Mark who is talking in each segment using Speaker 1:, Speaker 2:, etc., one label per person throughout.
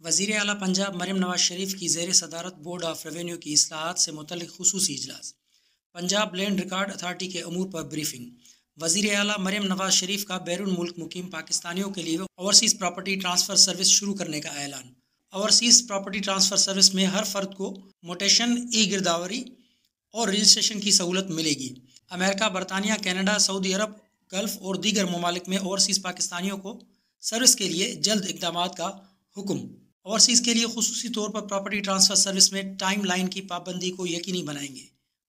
Speaker 1: وزیر اعلیٰ پنجاب مریم نواز شریف کی زیر صدارت بورڈ آف ریونیو کی اصلاحات سے متعلق خصوصی اجلاس۔ پنجاب لینڈ ریکارڈ اتھارٹی کے امور پر بریفنگ۔ وزیر اعلیٰ مریم نواز شریف کا بیرون ملک مقیم پاکستانیوں کے لیے اوورسیز پراپرٹی ٹرانسفر سروس شروع کرنے کا اعلان۔ اوورسیز پراپرٹی ٹرانسفر سروس میں ہر فرد کو موٹیشن، ای گرداوری اور رجسٹریشن کی سہولت ملے گی۔ امریکہ، برطانیہ، کینیڈا، سعودی عرب، گلف اور دیگر ممالک میں اوورسیز پاکستانیوں کو سروس کے لیے جلد اقدامات کا حکم۔ اوورسیز کے لیے خصوصی طور پر پراپرٹی ٹرانسفر سروس میں ٹائم لائن کی پابندی کو یقینی بنائیں گے۔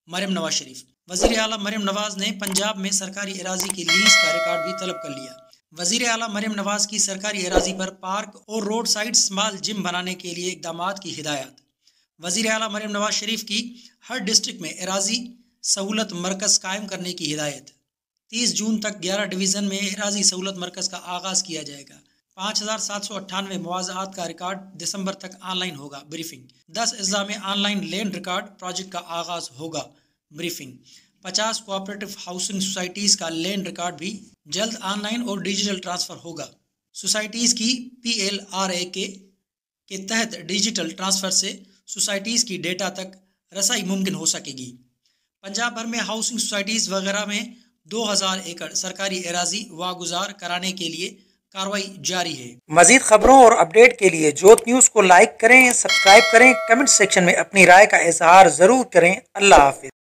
Speaker 1: مریم نواز شریف۔ وزیر اعلیٰ مریم نواز نے پنجاب میں سرکاری اراضی کی لیز کا ریکارڈ بھی طلب کر لیا۔ وزیر اعلیٰ مریم نواز کی سرکاری اراضی پر پارک اور روڈ سائڈ اسمال جم بنانے کے لیے اقدامات کی ہدایات۔ وزیر اعلیٰ مریم نواز شریف کی ہر ڈسٹرکٹ میں اراضی سہولت مرکز قائم کرنے کی ہدایت۔ 30 جون تک 11 ڈویژن میں اراضی سہولت مرکز کا آغاز کیا جائے گا۔ 5798 مواضعات کا ریکارڈ دسمبر تک آن لائن ہوگا۔ بریفنگ۔ 10 اضلاع میں online land record project کا آغاز ہوگا۔ بریفنگ۔ 50 کوآپریٹو ہاؤسنگ سوسائٹیز کا لینڈ ریکارڈ بھی جلد آن لائن اور ڈیجیٹل ٹرانسفر ہوگا۔ سوسائٹیز کی PLRA کے تحت ڈیجیٹل ٹرانسفر سے سوسائٹیز کی ڈیٹا تک رسائی ممکن ہو سکے گی۔ پنجاب بھر میں ہاؤسنگ سوسائٹیز وغیرہ میں 2000 ایکڑ سرکاری اراضی واگزار کرانے کے لیے کارروائی جاری ہے۔
Speaker 2: مزید خبروں اور اپڈیٹ کے لیے جوت نیوز کو لائک کریں، سبسکرائب کریں، کمنٹ سیکشن میں اپنی رائے کا اظہار ضرور کریں۔ اللہ حافظ۔